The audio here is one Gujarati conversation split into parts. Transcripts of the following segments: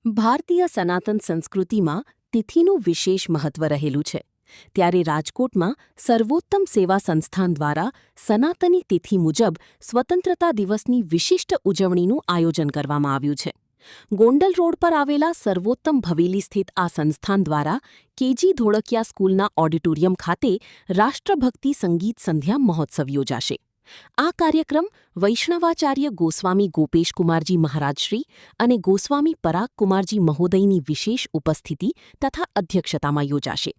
ભારતીય સનાતન સંસ્કૃતિમાં તિથિનું વિશેષ મહત્વ રહેલું છે. ત્યારે રાજકોટમાં સર્વોત્તમ સેવા સંસ્થાન દ્વારા સનાતની તિથિ મુજબ સ્વતંત્રતા દિવસની વિશિષ્ટ ઉજવણીનું આયોજન કરવામાં આવ્યું છે. ગોંડલ રોડ પર આવેલા સર્વોત્તમ ભવેલી સ્થિત આ સંસ્થાન દ્વારા કેજી ધોળકિયા સ્કૂલના ઓડિટોરિયમ ખાતે રાષ્ટ્રભક્તિ સંગીત સંધ્યા મહોત્સવ યોજાશે. આ કાર્યક્રમ વૈષ્ણવાચાર્ય ગોસ્વામી ગોપેશકુમારજી મહારાજશ્રી અને ગોસ્વામી પરાગકુમારજી મહોદયની વિશેષ ઉપસ્થિતિ તથા અધ્યક્ષતામાં યોજાશે.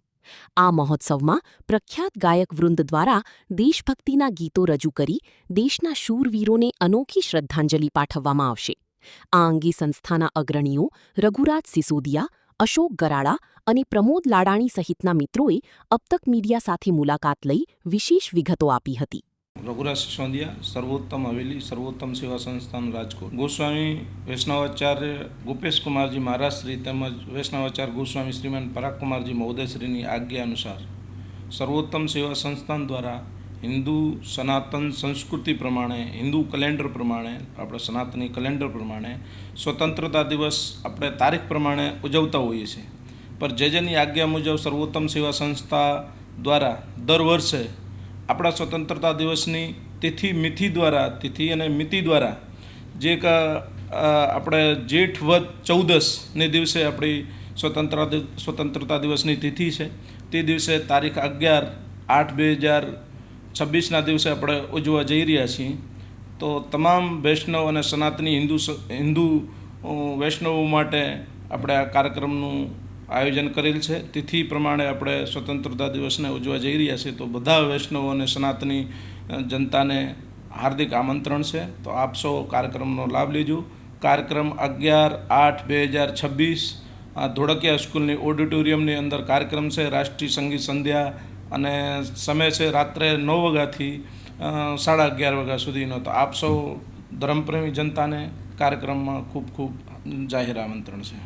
આ મહોત્સવમાં પ્રખ્યાત ગાયક વૃંદ દ્વારા દેશભક્તિના ગીતો રજૂ કરી દેશના શૂરવીરોને અનોખી શ્રદ્ધાંજલિ પાઠવવામાં આવશે. આ અંગે સંસ્થાના અગ્રણીઓ રઘુરાજ સિસોદિયા, અશોક ગરાડા અને પ્રમોદ લાડાણી સહિતના મિત્રોએ અબતક મીડિયા સાથે મુલાકાત લઈ વિશેષ વિગતો આપી હતી. રઘુરાજ સિસોદિયા, સર્વોત્તમ હવેલી સર્વોત્તમ સેવા સંસ્થાન રાજકોટ. ગોસ્વામી વૈષ્ણવાચાર્ય ગોપેશકુમારજી મહારાજશ્રી તેમજ વૈષ્ણવાચાર્ય ગોસ્વામી શ્રીમાન પરાગકુમારજી મહોદયશ્રીની આજ્ઞા અનુસાર સર્વોત્તમ સેવા સંસ્થાન દ્વારા હિન્દુ સનાતન સંસ્કૃતિ પ્રમાણે, હિન્દુ કેલેન્ડર પ્રમાણે, આપણે સનાતની કેલેન્ડર પ્રમાણે સ્વતંત્રતા દિવસ આપણે તારીખ પ્રમાણે ઉજવતા હોઈએ છીએ. પણ જેની આજ્ઞા મુજબ સર્વોત્તમ સેવા સંસ્થા દ્વારા દર વર્ષે આપણા સ્વતંત્રતા દિવસની તિથિ અને મિતિ દ્વારા જે આપણે જેઠ વદ 14ને દિવસે આપણી સ્વતંત્રતા દિવસની તિથિ છે, તે દિવસે તારીખ 11/8/2026ના દિવસે આપણે ઉજવવા જઈ રહ્યા છીએ. તો તમામ વૈષ્ણવ અને સનાતની હિન્દુ વૈષ્ણવો માટે આપણે આ કાર્યક્રમનું આયોજન કરેલ છે. તિથિ પ્રમાણે આપણે સ્વતંત્રતા દિવસને ઉજવવા જઈ રહ્યા છીએ. તો બધા વૈષ્ણવો અને સનાતની જનતાને હાર્દિક આમંત્રણ છે. તો આપ સૌ કાર્યક્રમનો લાભ લેજો. કાર્યક્રમ 11/8/2026 ધોળકિયા સ્કૂલની ઓડિટોરિયમની અંદર કાર્યક્રમ છે. રાષ્ટ્રીય સંગીત સંધ્યા અને સમય છે રાત્રે 9 વાગ્યાથી 11:30 વાગ્યા સુધીનો. તો આપ સૌ ધર્મપ્રેમી જનતાને કાર્યક્રમમાં ખૂબ ખૂબ જાહેર આમંત્રણ છે.